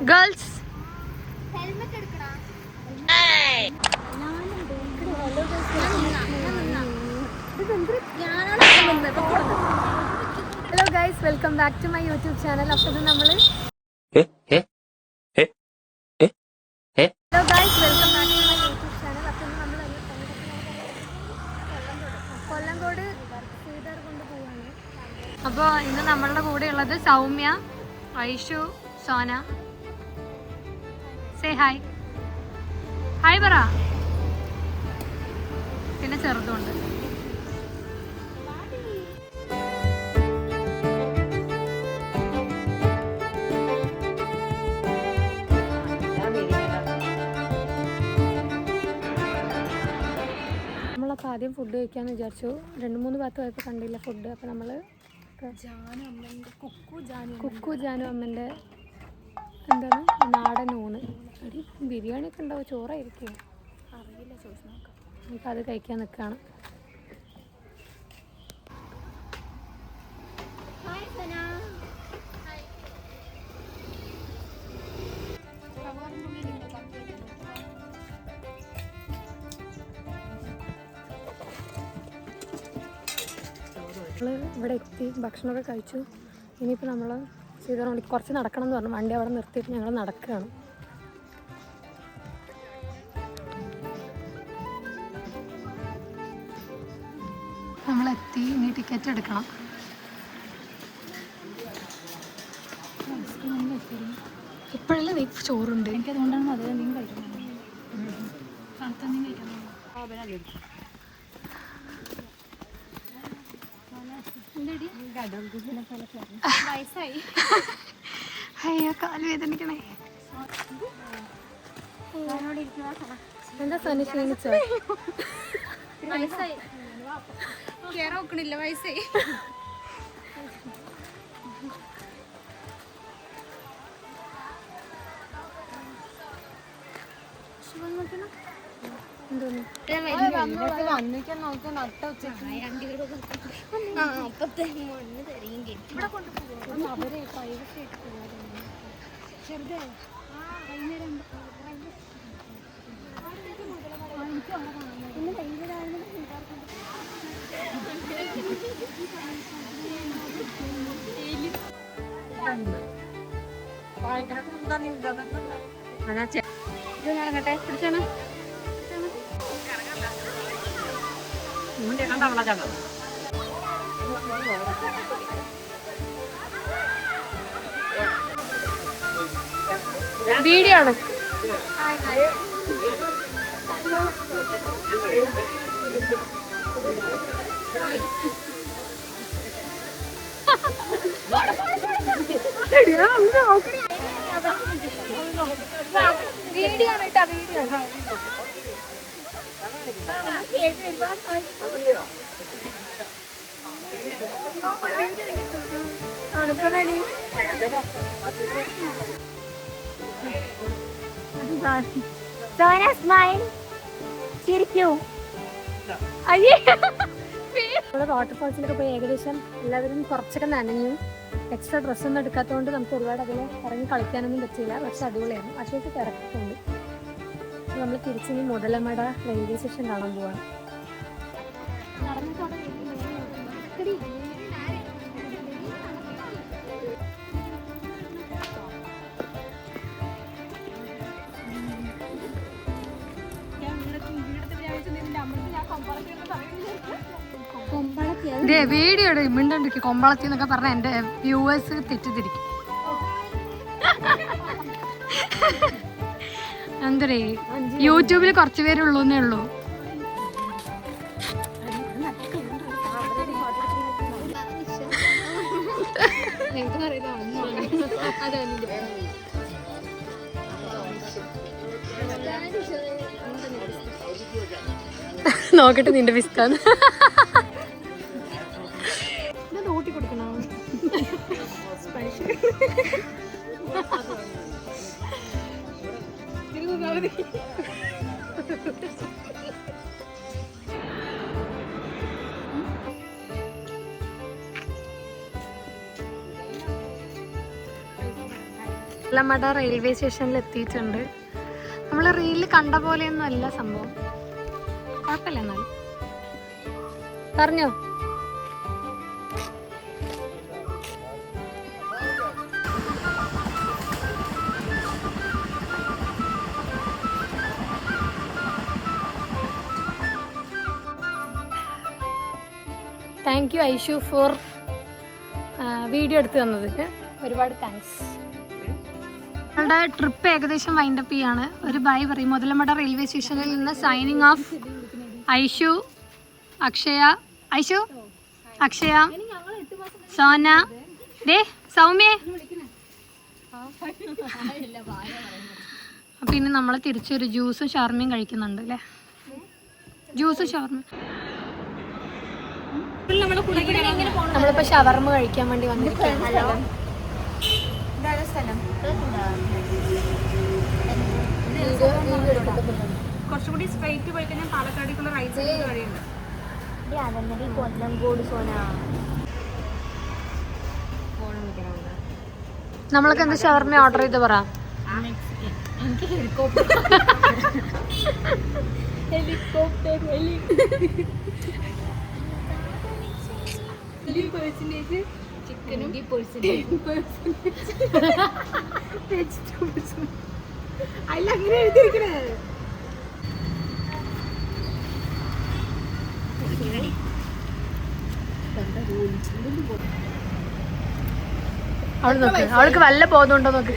Girls hello guys, welcome back to my YouTube channel. അപ്പോൾ നമ്മൾ hello guys, welcome back to my YouTube channel. അപ്പോൾ നമ്മൾ കൊല്ലങ്കോട് ശ്രീധർ കൊണ്ടുപോവാണ്. അപ്പോൾ ഇന്ന് നമ്മളുടെ കൂടെ ഉള്ളത് Soumya, Aishu, Sona. Say hi. Hi പറ. പിന്നെ ചെറുതുണ്ട്. നമ്മളപ്പോൾ ആദ്യം ഫുഡ് കഴിക്കാമെന്ന് വിചാരിച്ചു. 2-3 ഭാഗത്ത് പോയപ്പോൾ കണ്ടില്ല ഫുഡ്. അപ്പോൾ നമ്മൾ കുക്കു ജാനു അമ്മൻ്റെ എന്താണ് നാടൻ ഊണ്. ബിരിയാണി ഒക്കെ ഉണ്ടാവും, ചോറായിരിക്കും അറിയില്ല, ചോദിച്ചു നോക്കാം. നമുക്ക് അത് കഴിക്കാൻ നിൽക്കുകയാണ്. നമ്മൾ ഇവിടെ എത്തി ഭക്ഷണമൊക്കെ കഴിച്ചു. ഇനിയിപ്പോൾ നമ്മൾ ചെയ്തോണ്ട് കുറച്ച് നടക്കണം എന്ന് പറഞ്ഞു. വണ്ടി അവിടെ നിർത്തിയിട്ട് ഞങ്ങൾ നടക്കുകയാണ്. നമ്മളെത്തി, ഇനി ടിക്കറ്റ് എടുക്കണം. ഇപ്പോഴല്ലേ നീ ചോറുണ്ട്, എനിക്കതുകൊണ്ടാണ് അത് നീ കഴിക്കണം. തണുത്ത നീ കഴിക്കണം. അയ്യോ, കാല് വേദനിക്കണേ. എന്താ സോന ക്ഷീണിച്ചോ? കേറോക്കണില്ല, വയസ്സായി. വന്നിക്കാൻ നോക്കി നട്ട ഉച്ചക്ക് അവര് പ്രൈവസി ആയിട്ട് പോകാറുണ്ട്. ചെറുതേ ഇറങ്ങട്ടെ, പിടിച്ചാണ് വീഡിയോ ആണ്. വീഡിയോ ആണ് കേട്ടോ, വാട്ടർഫാൾസിലൊക്കെ പോയി ഏകദേശം എല്ലാവരും കുറച്ചൊക്കെ നനഞ്ഞു. എക്സ്ട്രാ ഡ്രസ്സൊന്നും എടുക്കാത്തതുകൊണ്ട് നമുക്ക് ഒരുപാട് അതിൽ ഇറങ്ങി കളിക്കാനൊന്നും പറ്റിയില്ല. പക്ഷെ അടിപൊളിയായിരുന്നു. പക്ഷേ തിരക്കുണ്ട്. നമ്മൾ തിരിച്ചിനി മുതലമട റെയിൽവേ സ്റ്റേഷൻ കാണാൻ പോവാണ്. വീഡിയോ മിണ്ടണ്ടിരിക്കും. കൊമ്പളത്തി എന്നൊക്കെ പറഞ്ഞ എൻ്റെ വ്യൂവേഴ്സ് തെറ്റിദ്ധരിക്കും. എന്തരേ, യൂട്യൂബിൽ കുറച്ച് പേരുള്ളൂ എന്നേ ഉള്ളൂ. നോക്കട്ടെ നിന്റെ പിസ്താന്ന് ഊട്ടി കൊടുക്കണോ? മുതലമട റെയിൽവേ സ്റ്റേഷനിൽ എത്തിയിട്ടുണ്ട്. നമ്മൾ റീലിൽ കണ്ട പോലെയൊന്നും അല്ല സംഭവം. കുഴപ്പമില്ല എന്നാലും. പറഞ്ഞോ. Thank you Aishu for video എടുത്തു തന്നതിന് ഒരുപാട് താങ്ക്സ്. ഞങ്ങളുടെ ട്രിപ്പ് ഏകദേശം വൈൻഡപ്പ് ചെയ്യാണ്. ഒരു ബൈ പറയും. മുതലമട റെയിൽവേ സ്റ്റേഷനിൽ നിന്ന് സൈനിങ് ഓഫ് ഐഷു, അക്ഷയ, ഐഷു, അക്ഷയ, സോന, ദേ സൗമ്യ. അപ്പം ഇനി നമ്മൾ തിരിച്ചൊരു ജ്യൂസും ഷവർമയും കഴിക്കുന്നുണ്ട് അല്ലേ? ജ്യൂസും ഷവർമ. നമ്മളിപ്പോൾ ഷവർമ കഴിക്കാൻ വേണ്ടി വന്നിരിക്കുകയാണ്. കുറച്ചുകൂടി സ്ട്രൈറ്റ് പോയി കഴിഞ്ഞാൽ പാലക്കാടേക്കുള്ള റൈറ്റ് സൈഡ് വഴിയുണ്ട്. നമ്മളൊക്കെ എന്താ ഷവർമ ഓർഡർ ചെയ്ത് പറ. ചിക്കനും അതിൽ അങ്ങനെ എഴുതിയിരിക്കണേ. അവള് നോക്ക്, അവൾക്ക് വല്ല ബോധമുണ്ടോ നോക്ക്.